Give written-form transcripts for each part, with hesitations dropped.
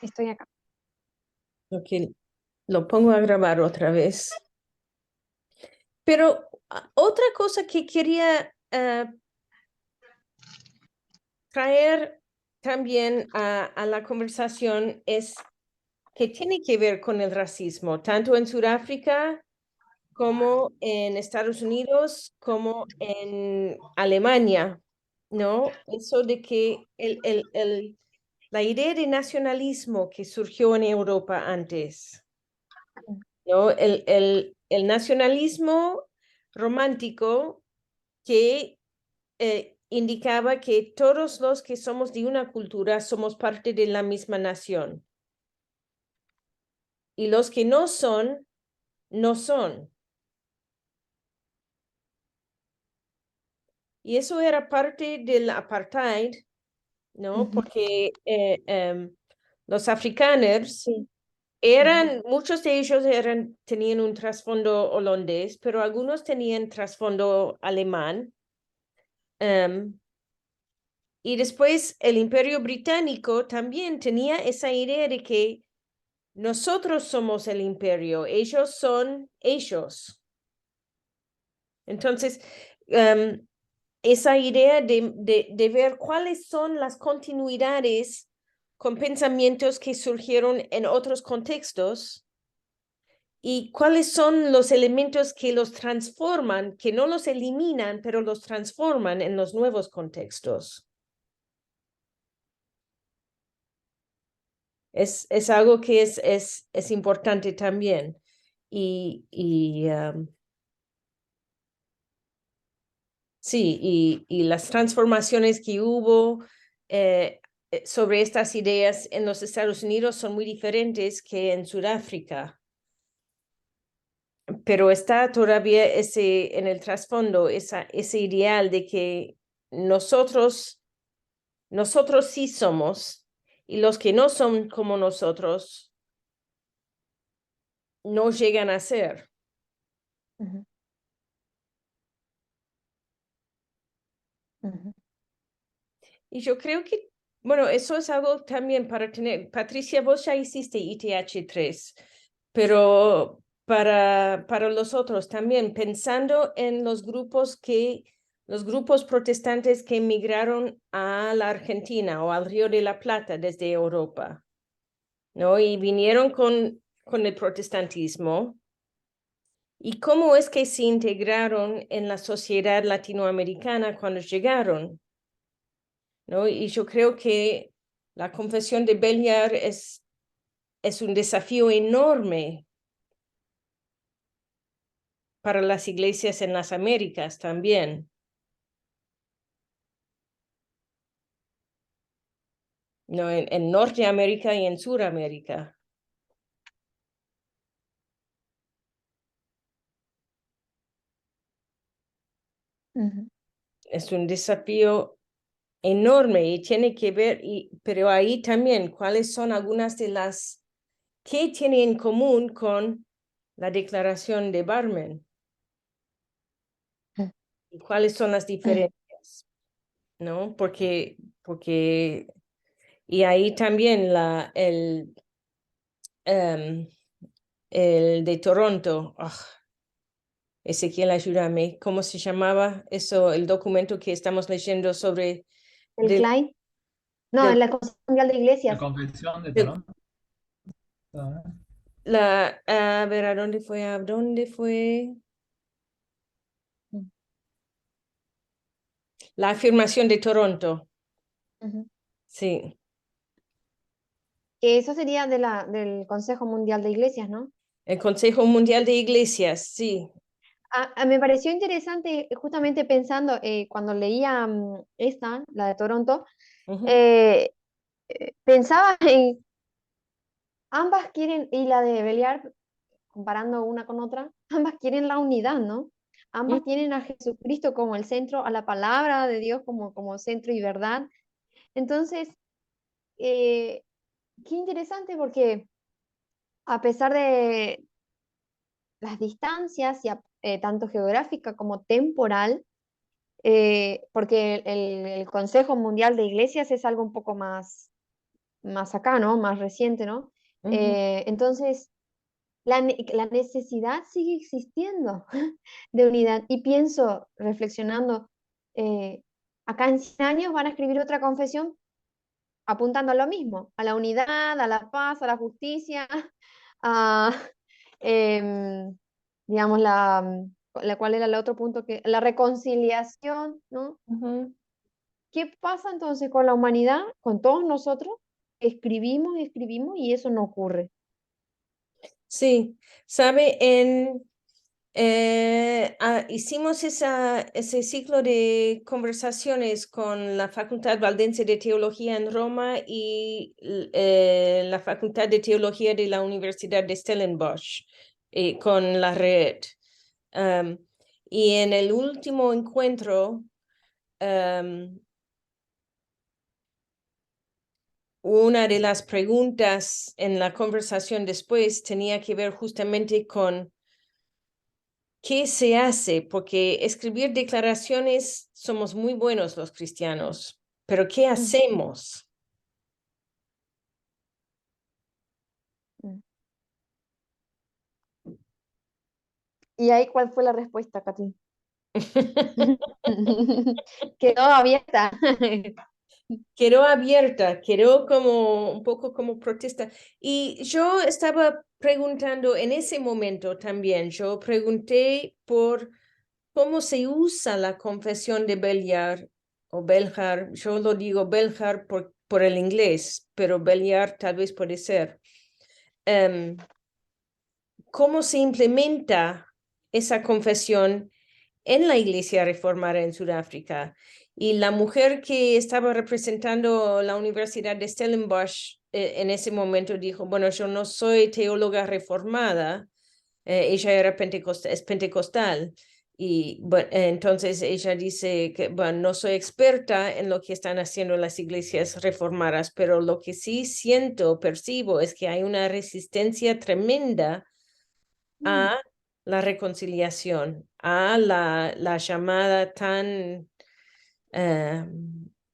Estoy acá. Ok, lo pongo a grabar otra vez. Pero otra cosa que quería traer también a la conversación es que tiene que ver con el racismo, tanto en Sudáfrica como en Estados Unidos, como en Alemania, ¿no? Eso de que la idea de nacionalismo que surgió en Europa antes, ¿no? El nacionalismo romántico que indicaba que todos los que somos de una cultura somos parte de la misma nación. Y los que no son, no son. Y eso era parte del apartheid, ¿no? Porque los afrikaners Sí. muchos de ellos tenían un trasfondo holandés, pero algunos tenían trasfondo alemán. Y después el Imperio Británico también tenía esa idea de que nosotros somos el imperio, ellos son ellos. Entonces, esa idea de ver cuáles son las continuidades con pensamientos que surgieron en otros contextos y cuáles son los elementos que los transforman, que no los eliminan, pero los transforman en los nuevos contextos. Es algo que es importante también. Y sí, y las transformaciones que hubo sobre estas ideas en los Estados Unidos son muy diferentes que en Sudáfrica. Pero está todavía en el trasfondo ese ideal de que nosotros sí somos y los que no son como nosotros no llegan a ser. Ujú, ujú. Y yo creo que, bueno, eso es algo también para tener, Patricia, vos ya hiciste ITH3, pero para los otros también, pensando en los grupos protestantes que emigraron a la Argentina o al Río de la Plata desde Europa, ¿no? Y vinieron con el protestantismo. ¿Y cómo es que se integraron en la sociedad latinoamericana cuando llegaron? ¿No? Y yo creo que la confesión de Belliard es un desafío enorme para las iglesias en las Américas también, ¿no? En Norteamérica y en Suramérica. Ujú. Es un desafío enorme y tiene que ver, pero ahí también, ¿cuáles son algunas de las que tiene en común con la declaración de Barmen? ¿Y cuáles son las diferencias? ¿No? Porque y ahí también em, el de Toronto, Ezequiel, ayúdame, ¿cómo se llamaba eso, el documento que estamos leyendo sobre ¿El del, Klein? No, del, en la Consejo Mundial de La Iglesias. Convención de del- Toronto. ¿No? a ver, ¿a dónde fue? ¿A dónde fue? La afirmación de Toronto, Ujú. sí, Que eso sería del Consejo Mundial de Iglesias, ¿no? el Consejo Mundial de Iglesias, sí. Me pareció interesante, justamente pensando, cuando leía esta, la de Toronto, Ujú, eh, pensaba en ambas quieren, y la de Beliar, comparando una con otra, ambas quieren la unidad, ¿no? Ambas ujú, tienen a Jesucristo como el centro, a la palabra de Dios como centro y verdad. Entonces, eh, qué interesante porque a pesar de las distancias, tanto geográfica como temporal, porque el Consejo Mundial de Iglesias es algo un poco más, más acá, ¿no? Más reciente, ¿no? Ujú, Entonces, la necesidad sigue existiendo de unidad. Y pienso, reflexionando, acá en 100 años van a escribir otra confesión apuntando a lo mismo, a la unidad, a la paz, a la justicia, a, em, digamos, ¿cuál era el otro punto? La reconciliación, ¿no? ujú. ¿Qué pasa entonces con la humanidad, con todos nosotros? Escribimos, escribimos y eso no ocurre. Sí, sabe, hicimos ese ciclo de conversaciones con la Facultad Valdense de Teología en Roma y la Facultad de Teología de la Universidad de Stellenbosch, con la red. Um, y en el último encuentro, una de las preguntas en la conversación después tenía que ver justamente con ¿qué se hace? Porque escribir declaraciones somos muy buenos los cristianos, pero ¿qué Mm, hacemos? mm. ¿Y ahí cuál fue la respuesta, Katy? Quedó abierta. Quedó abierta, quedó como un poco como protesta. Y yo estaba preguntando en ese momento también, yo pregunté por cómo se usa la confesión de Bellar o Beljar. Yo lo digo Beljar por el inglés, pero Bellar tal vez puede ser. ¿Cómo se implementa esa confesión en la Iglesia Reformada en Sudáfrica? Y la mujer que estaba representando la Universidad de Stellenbosch en ese momento dijo, bueno, yo no soy teóloga reformada, ella era es pentecostal. Y bueno, entonces ella dice que, bueno, no soy experta en lo que están haciendo las iglesias reformadas, pero lo que sí siento, percibo, es que hay una resistencia tremenda Mm, a la reconciliación, a la llamada tan eh,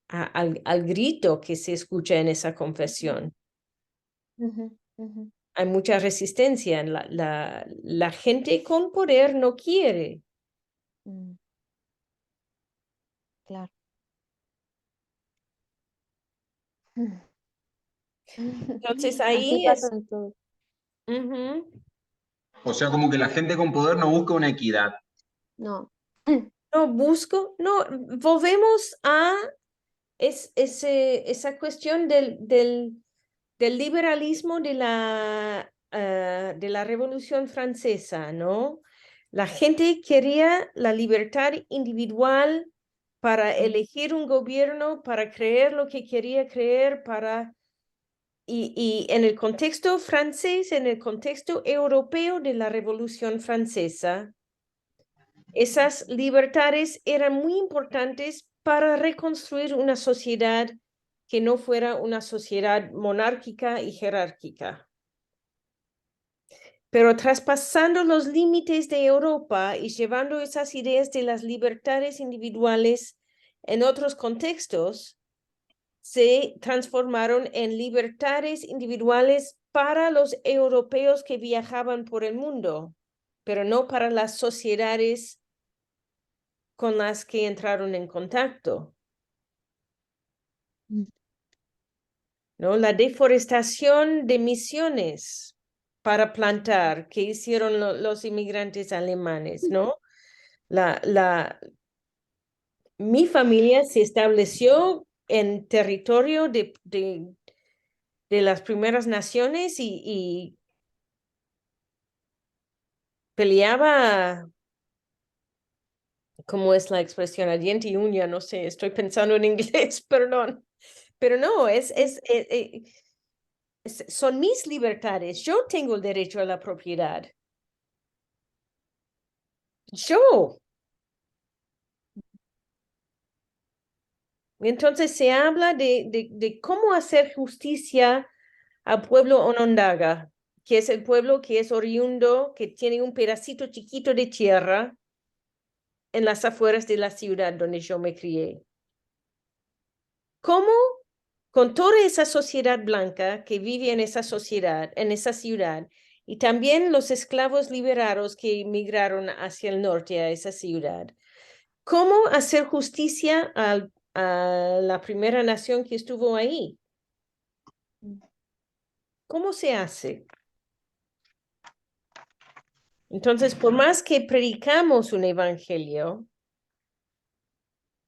al grito que se escucha en esa confesión. ujú, ujú, Hay mucha resistencia. La gente con poder no quiere. mm, claro. Entonces Así ahí pasa es. en todo. Ujú. O sea, como que la gente con poder no busca una equidad. No. No busco, no, volvemos a esa cuestión del liberalismo de la Revolución Francesa, ¿no? La gente quería la libertad individual para Mm, elegir un gobierno, para creer lo que quería creer, y en el contexto francés, en el contexto europeo de la Revolución Francesa, esas libertades eran muy importantes para reconstruir una sociedad que no fuera una sociedad monárquica y jerárquica. Pero traspasando los límites de Europa y llevando esas ideas de las libertades individuales en otros contextos, se transformaron en libertades individuales para los europeos que viajaban por el mundo, pero no para las sociedades con las que entraron en contacto, mm, ¿no? La deforestación de misiones para plantar que hicieron los inmigrantes alemanes, ¿no? La, la, mi familia se estableció en territorio de las primeras naciones y peleaba, ¿cómo es la expresión? A diente y uña, no sé, estoy pensando en inglés, perdón. Pero no, son mis libertades. Yo tengo el derecho a la propiedad. Yo. Entonces se habla de cómo hacer justicia al pueblo Onondaga, que es el pueblo que es oriundo, que tiene un pedacito chiquito de tierra en las afueras de la ciudad donde yo me crié. ¿Cómo con toda esa sociedad blanca que vive en esa sociedad, en esa ciudad, y también los esclavos liberados que emigraron hacia el norte a esa ciudad, ¿cómo hacer justicia a la primera nación que estuvo ahí? ¿Cómo se hace? Entonces, por más que predicamos un evangelio,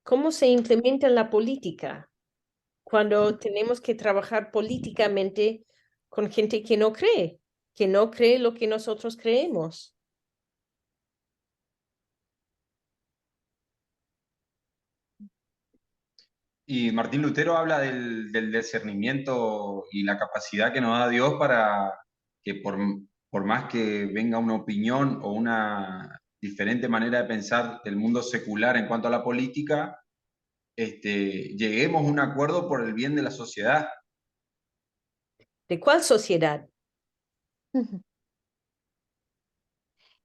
¿cómo se implementa en la política cuando tenemos que trabajar políticamente con gente que no cree lo que nosotros creemos? Y Martín Lutero habla del discernimiento y la capacidad que nos da Dios para que por más que venga una opinión o una diferente manera de pensar del mundo secular en cuanto a la política, lleguemos a un acuerdo por el bien de la sociedad. ¿De cuál sociedad?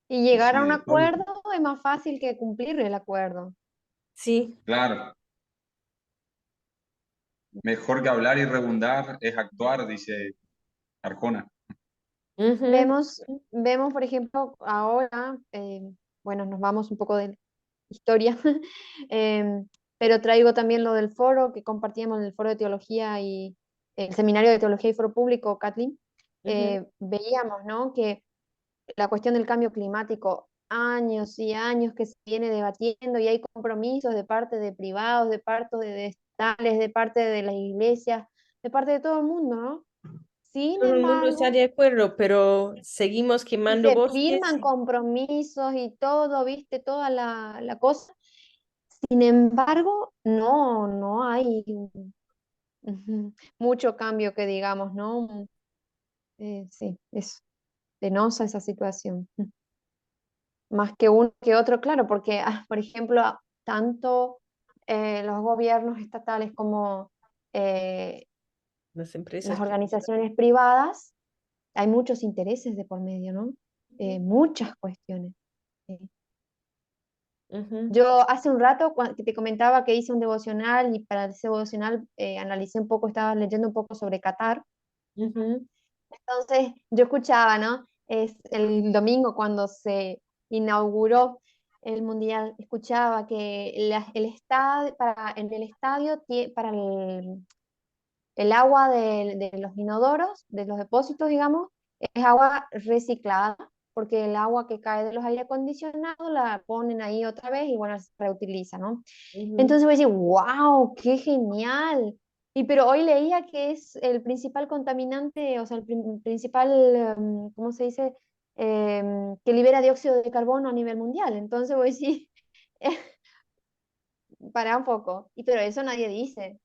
Y Y llegar sí, a un de todo. acuerdo es más fácil que cumplir el acuerdo. Sí. Claro, mejor que hablar y redundar es actuar, dice Arjona. Ujú, Vemos, por ejemplo, ahora, bueno, nos vamos un poco de historia, pero traigo también lo del foro que compartíamos en el foro de teología y el seminario de teología y foro público, Kathleen. ujú. Veíamos, ¿no? Que la cuestión del cambio climático, años y años que se viene debatiendo y hay compromisos de parte de privados, de parte de estatales, de parte de las iglesias, de parte de todo el mundo, ¿no? Sin Todo el mundo está embargo, de acuerdo, pero seguimos y quemando se bosques. firman compromisos y todo, viste, toda la cosa. Sin embargo, no hay mucho cambio que digamos, ¿no? Sí, es penosa esa situación. Más que uno que otro, claro, porque, por ejemplo, tanto los gobiernos estatales como eh, Las empresas las privadas. organizaciones privadas, hay muchos intereses de por medio, ¿no? Muchas cuestiones. eh. Ujú, Yo hace un rato que te comentaba que hice un devocional y para ese devocional analicé un poco, estaba leyendo un poco sobre Qatar. ujú. Entonces yo escuchaba, ¿no? Es el domingo cuando se inauguró el Mundial, escuchaba que el estadio, en el estadio, para el agua de los inodoros, de los depósitos, digamos, es agua reciclada, porque el agua que cae de los aire acondicionados la ponen ahí otra vez y bueno, se reutiliza, ¿no? Ujú, Entonces voy a decir, wow, qué genial. Y pero hoy leía que es el principal contaminante, o sea, el principal, ¿cómo se dice? Que libera dióxido de carbono a nivel mundial. Entonces voy a decir, para un poco. Y pero eso nadie dice.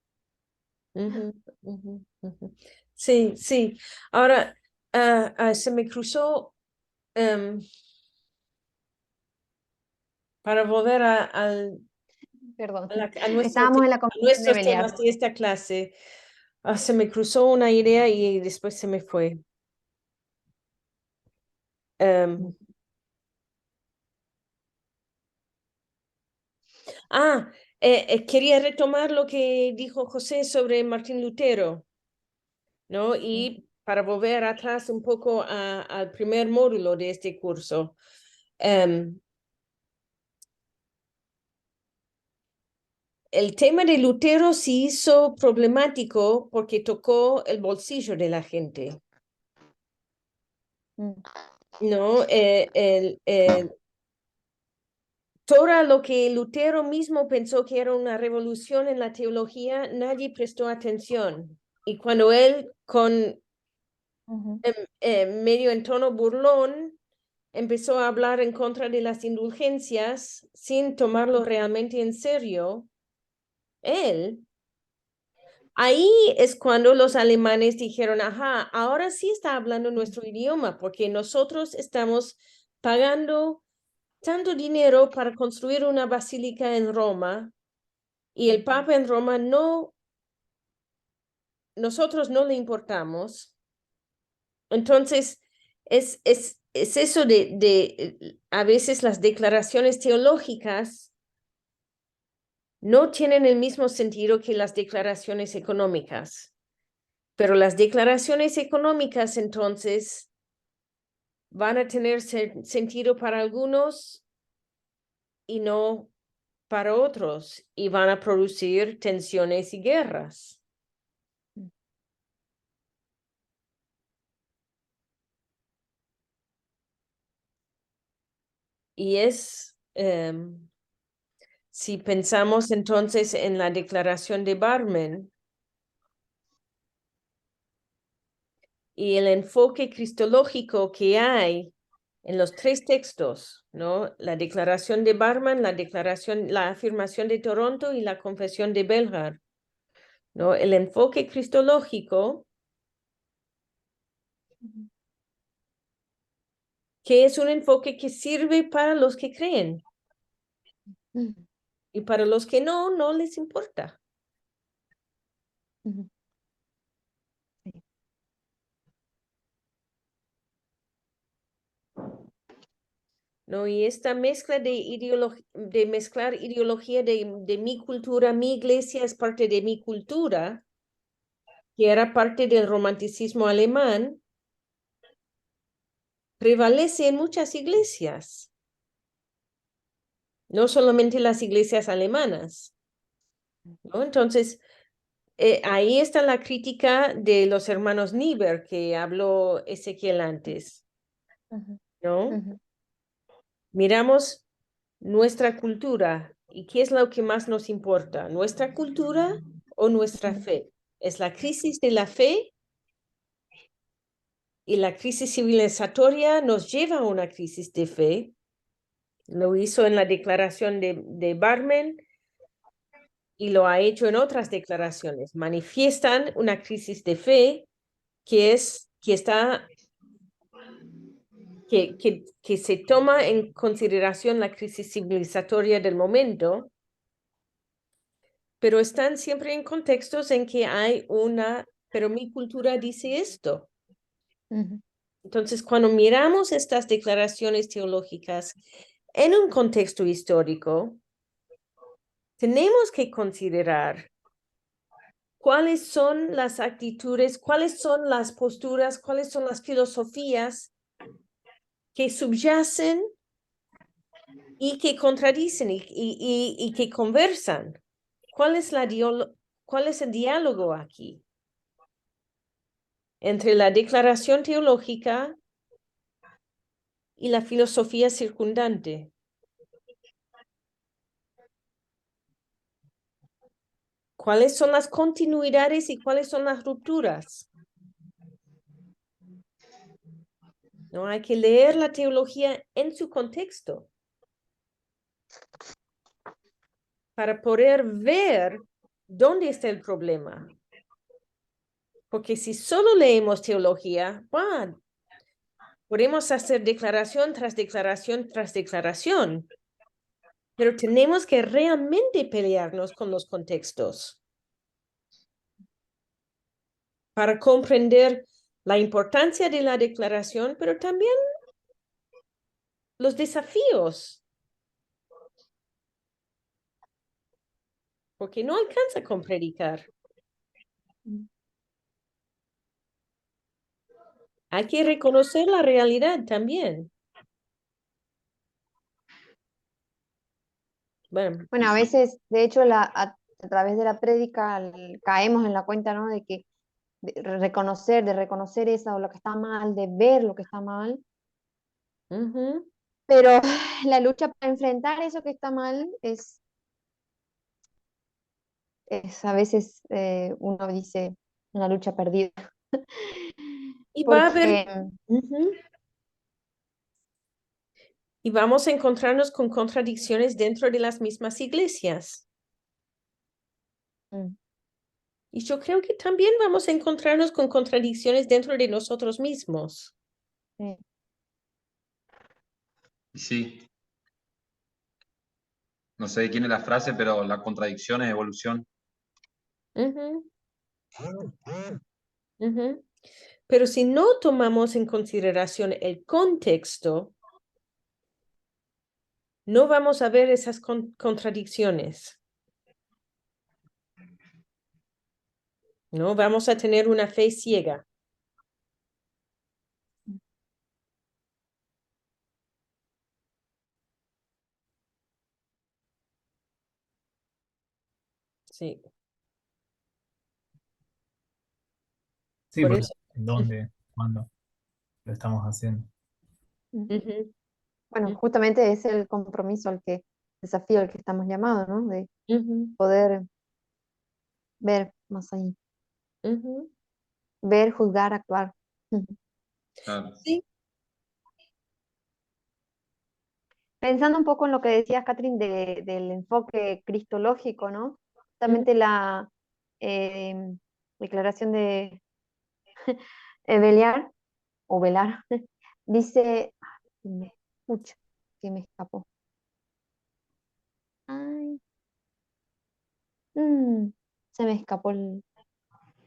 ujú, ujú, ujú. Sí, sí. Ahora, se me cruzó em, para volver Perdón. a nuestro Estábamos en la a Convención de nuestros Beliar. temas de esta clase. Se me cruzó una idea y después se me fue. Em, ah, quería retomar lo que dijo José sobre Martín Lutero, ¿no? Y para volver atrás un poco al primer módulo de este curso. El tema de Lutero se hizo problemático porque tocó el bolsillo de la gente, Mm, ¿no? Todo lo que Lutero mismo pensó que era una revolución en la teología, nadie prestó atención. Y cuando él, con ujú, medio en tono burlón, empezó a hablar en contra de las indulgencias sin tomarlo realmente en serio, él, ahí es cuando los alemanes dijeron, ajá, ahora sí está hablando nuestro idioma, porque nosotros estamos pagando tanto dinero para construir una basílica en Roma y el Papa en Roma no, nosotros no le importamos. Entonces, es eso de a veces las declaraciones teológicas no tienen el mismo sentido que las declaraciones económicas. Pero las declaraciones económicas entonces van a tener sentido para algunos y no para otros, y van a producir tensiones y guerras. Y si pensamos entonces en la declaración de Barmen y el enfoque cristológico que hay en los tres textos, ¿no? La declaración de Barmen, la afirmación de Toronto y la confesión de Belhar, ¿no? El enfoque cristológico, que es un enfoque que sirve para los que creen, y para los que no les importa. ¿No? Y esta mezcla de mezclar ideología de mi cultura, mi iglesia es parte de mi cultura, que era parte del romanticismo alemán, prevalece en muchas iglesias, no solamente las iglesias alemanas, ¿no? Entonces, ahí está la crítica de los hermanos Niebuhr que habló Ezequiel antes, ¿no? Miramos nuestra cultura y qué es lo que más nos importa, nuestra cultura o nuestra fe. Es la crisis de la fe, y la crisis civilizatoria nos lleva a una crisis de fe. Lo hizo en la declaración de Barmen y lo ha hecho en otras declaraciones. Manifiestan una crisis de fe que se toma en consideración la crisis civilizatoria del momento, pero están siempre en contextos en que hay pero mi cultura dice esto. Entonces, cuando miramos estas declaraciones teológicas en un contexto histórico, tenemos que considerar cuáles son las actitudes, cuáles son las posturas, cuáles son las filosofías que subyacen y que contradicen y que conversan. ¿Cuál es el diálogo aquí entre la declaración teológica y la filosofía circundante? ¿Cuáles son las continuidades y cuáles son las rupturas? No hay que leer la teología en su contexto para poder ver dónde está el problema. Porque si solo leemos teología, podemos hacer declaración tras declaración tras declaración, pero tenemos que realmente pelearnos con los contextos para comprender la importancia de la declaración, pero también los desafíos, porque no alcanza con predicar. Hay que reconocer la realidad también. Bueno, Bueno, a veces, de hecho, a través de la prédica caemos en la cuenta, ¿no? De que de reconocer eso, lo que está mal, de ver lo que está mal, pero la lucha para enfrentar eso que está mal es a veces uno dice una lucha perdida. y va a haber, Porque y vamos a encontrarnos con contradicciones dentro de las mismas iglesias. Y yo creo que también vamos a encontrarnos con contradicciones dentro de nosotros mismos. Sí. No sé de quién es la frase, pero la contradicción es evolución. Pero si no tomamos en consideración el contexto, no vamos a ver esas contradicciones. No vamos a tener una fe ciega. Sí, Sí, por porque eso. ¿dónde? ¿Cuándo lo estamos haciendo? Ujú, Bueno, ujú, justamente es el compromiso desafío al que estamos llamados, ¿no? De ujú, poder ver más ahí, ujú. ver, juzgar, actuar. Claro. Sí. Pensando un poco en lo que decías, Catherine, del enfoque cristológico, ¿no? Ujú, Justamente la eh, declaración de Beliar, o Velar, dice, pucha, que me escapó. Ay, se me escapó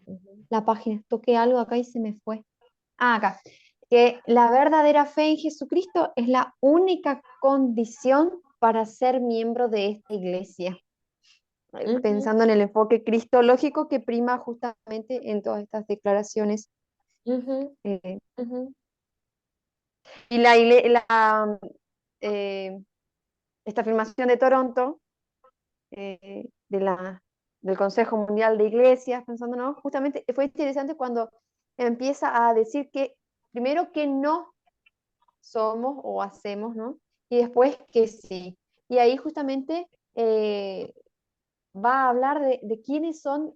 ujú, la página, toqué algo acá y se me fue. Ah, acá. Que la verdadera fe en Jesucristo es la única condición para ser miembro de esta iglesia. ujú, Pensando en el enfoque cristológico que prima justamente en todas estas declaraciones. ujú, eh, ujú, y eh, esta afirmación de Toronto, del Consejo Mundial de Iglesias, pensando, ¿no? Justamente fue interesante cuando empieza a decir que primero que no somos o hacemos, ¿no? Y después que sí. Y ahí justamente va a hablar de quiénes son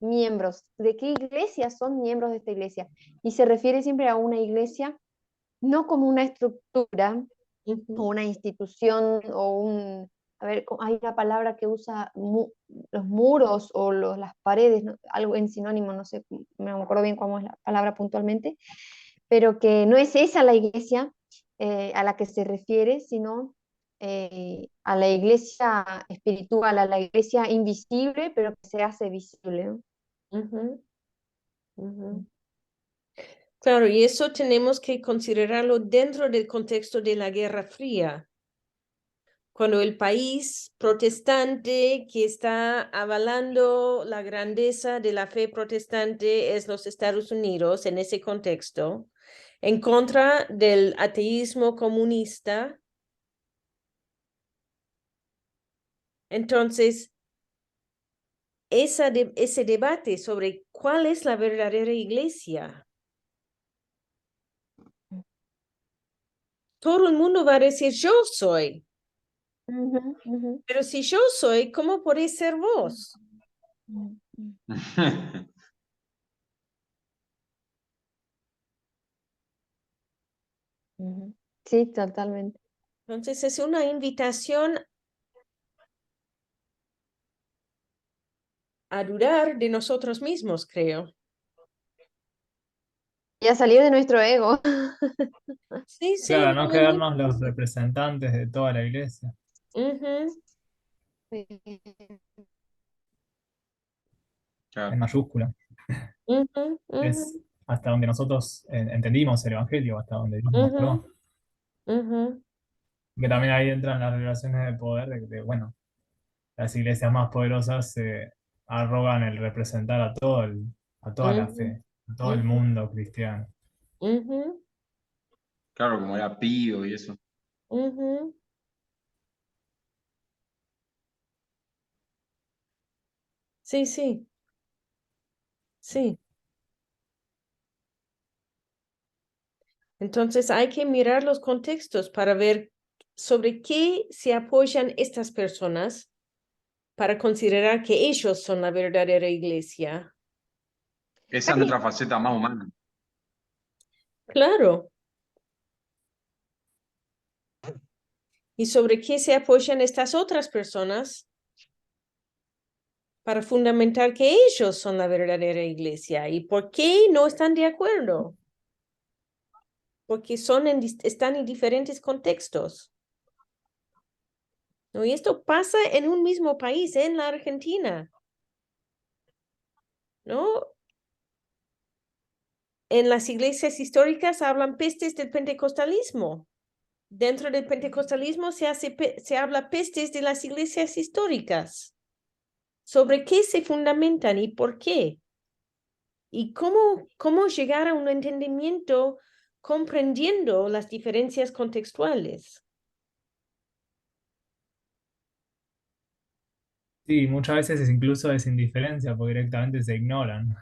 miembros, de qué iglesias son miembros de esta iglesia. Y se refiere siempre a una iglesia, no como una estructura o ujú, una institución o a ver, hay una palabra que usa los muros o las paredes, ¿no? Algo en sinónimo, no sé, no me acuerdo bien cómo es la palabra puntualmente, pero que no es esa la iglesia a la que se refiere, sino a la iglesia espiritual, a la iglesia invisible, pero que se hace visible, ¿no? ujú, ujú. Claro, y eso tenemos que considerarlo dentro del contexto de la Guerra Fría, cuando el país protestante que está avalando la grandeza de la fe protestante es los Estados Unidos en ese contexto, en contra del ateísmo comunista. Entonces, ese debate sobre cuál es la verdadera iglesia, todo el mundo va a decir yo soy, Ujú, ujú, pero si yo soy, ¿cómo podéis ser vos? ujú, ujú. Sí, totalmente. Entonces es una invitación a dudar de nosotros mismos, creo. Y a salir de nuestro ego. Sí, sí, Claro, no no, no. quedarnos los representantes de toda la iglesia, Ujú, en Claro. mayúscula. ujú, Es ujú, hasta donde nosotros entendimos el Evangelio, hasta donde Dios nos ujú, mostró. ujú, Que también ahí entran las relaciones de poder, bueno, las iglesias más poderosas se arrogan el representar a a toda la ujú, fe, a todo el ujú, mundo cristiano. ujú, Claro, como era Pío y eso. ujú. Sí, sí, sí. Entonces hay que mirar los contextos para ver sobre qué se apoyan estas personas para considerar que ellos son la verdadera iglesia. Esa es Catherine, nuestra faceta más humana. Claro. ¿Y sobre qué se apoyan estas otras personas para fundamentar que ellos son la verdadera iglesia? ¿Y por qué no están de acuerdo? Porque están en diferentes contextos. ¿No? Y esto pasa en un mismo país, en la Argentina, ¿no? En las iglesias históricas hablan pestes del pentecostalismo. Dentro del pentecostalismo se habla pestes de las iglesias históricas. ¿Sobre qué se fundamentan y por qué? y cómo llegar a un entendimiento comprendiendo las diferencias contextuales. Sí, muchas veces incluso es indiferencia porque directamente se ignoran.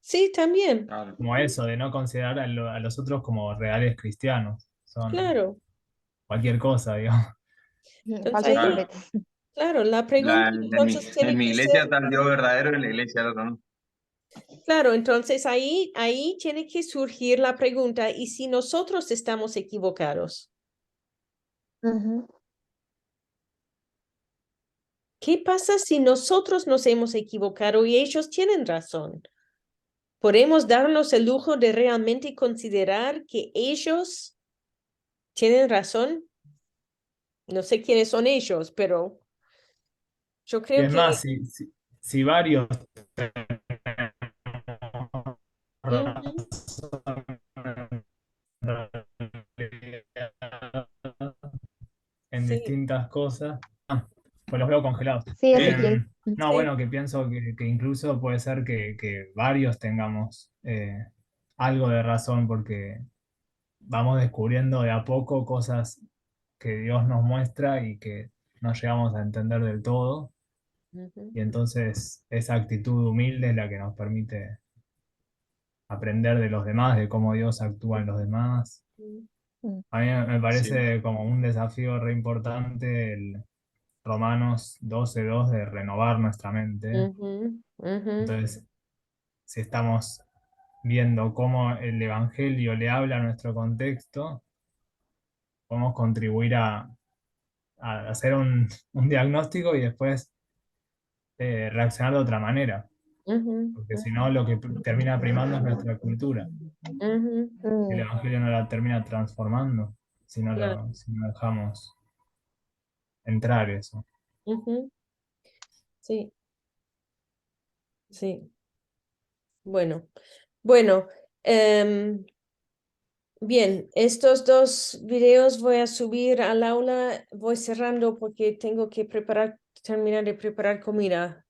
Sí, también, Claro. Como eso, de no considerar a los otros como reales cristianos. Son claro. cualquier cosa, digamos. Entonces Falsos ahí, Claro. profetas. claro, la pregunta entonces En tiene mi que iglesia ser, está el Dios verdadero, en la iglesia el otro no. claro, entonces ahí tiene que surgir la pregunta, ¿y si nosotros estamos equivocados? Ujú. ¿Qué pasa si nosotros nos hemos equivocado y ellos tienen razón? ¿Podemos darnos el lujo de realmente considerar que ellos tienen razón? No sé quiénes son ellos, pero yo Y creo es que más, si varios ujú, en sí, distintas cosas, pues los veo congelados. Sí, Eh, Ezequiel. no, sí, bueno, que pienso que incluso puede ser que varios tengamos algo de razón porque vamos descubriendo de a poco cosas que Dios nos muestra y que no llegamos a entender del todo. ujú, Y entonces esa actitud humilde es la que nos permite aprender de los demás, de cómo Dios actúa en los demás. ujú, Mm. A mí me Sí, parece como un desafío re importante el Romanos 12:2 de renovar nuestra mente. ujú, ujú, Entonces, si estamos viendo cómo el Evangelio le habla a nuestro contexto, podemos contribuir a hacer un diagnóstico y después reaccionar de otra manera, ujú, porque si no, lo que termina primando es nuestra cultura. ujú, El Mm. Evangelio no la termina transformando claro, si no dejamos entrar eso. ujú, sí, sí. Bueno, em, bien, estos dos videos voy a subir al aula, voy cerrando porque tengo que terminar de preparar comida.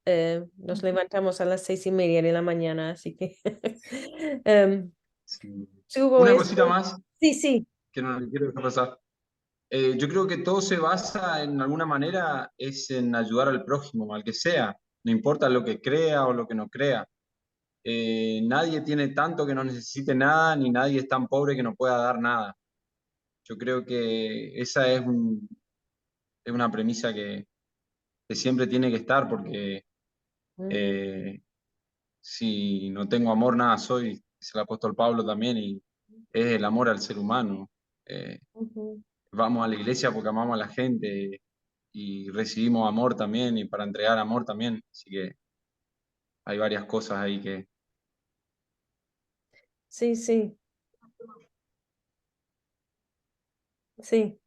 Nos levantamos a las 6:30 de la mañana, así que em, sí. subo Una esto. cosita más Sí, sí. que no le quiero dejar pasar. Yo creo que todo se basa en alguna manera es en ayudar al prójimo, al que sea, no importa lo que crea o lo que no crea. Nadie tiene tanto que no necesite nada, ni nadie es tan pobre que no pueda dar nada. Yo creo que esa es una premisa que siempre tiene que estar, porque Ujú, eh, si no tengo amor, nada soy, dice el apóstol Pablo también, y es el amor al ser humano. Eh, ujú. Vamos a la iglesia porque amamos a la gente y recibimos amor también y para entregar amor también. Así que hay varias cosas ahí que Sí, sí, sí,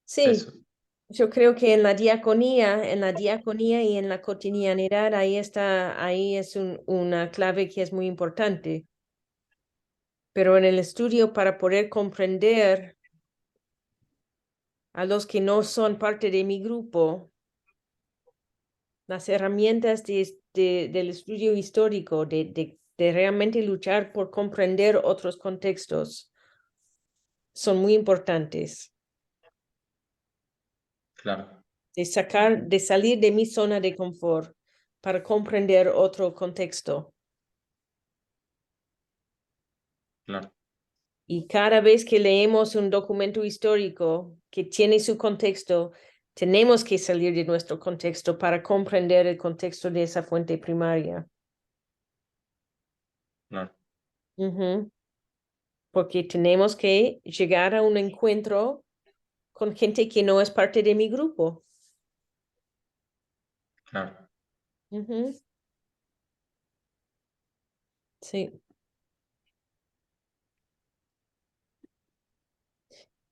sí. eso, Yo creo que en la diaconía y en la cotidianidad, ahí está, ahí es una clave que es muy importante. Pero en el estudio para poder comprender a los que no son parte de mi grupo, las herramientas del estudio histórico, de realmente luchar por comprender otros contextos, son muy importantes. claro, De salir de mi zona de confort para comprender otro contexto. claro, Y cada vez que leemos un documento histórico que tiene su contexto, tenemos que salir de nuestro contexto para comprender el contexto de esa fuente primaria. claro, Ujú. Porque tenemos que llegar a un encuentro con gente que no es parte de mi grupo. claro. Ujú. Sí,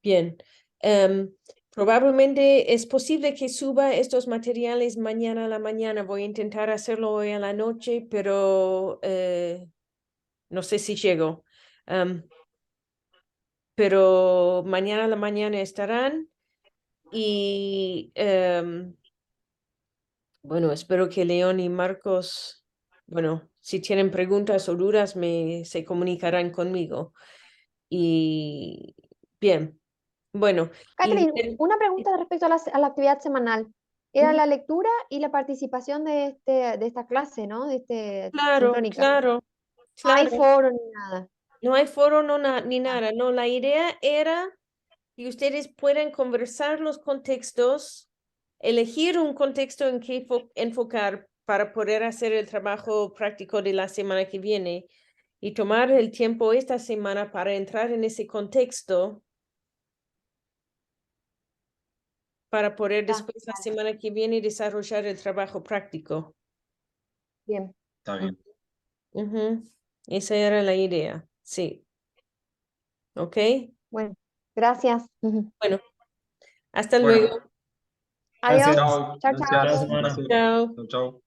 bien. Em, Probablemente es posible que suba estos materiales mañana a la mañana. Voy a intentar hacerlo hoy a la noche, pero no sé si llego. Em, pero mañana a la mañana estarán y bueno, espero que León y Marcos bueno, si tienen preguntas o dudas, se comunicarán conmigo. Y bien, bueno. Catherine, una pregunta respecto a la actividad semanal. Era Ujú. la lectura y la participación de esta clase, ¿no? De este Claro, sincrónica. claro, No hay claro. foro ni nada. No hay foro ni nada. No, la idea era que ustedes puedan conversar los contextos, elegir un contexto en que enfocar para poder hacer el trabajo práctico de la semana que viene y tomar el tiempo esta semana para entrar en ese contexto para poder Ya, después la vale, semana que viene desarrollar el trabajo práctico. bien. Está bien. Ujú. Esa era la idea, sí. ¿Ok? Bueno, gracias. Bueno, hasta Bueno, luego. Adiós. Gracias. chao. Chao, Gracias. chao. Buena semana. Un placer. Chao. Chao, chao.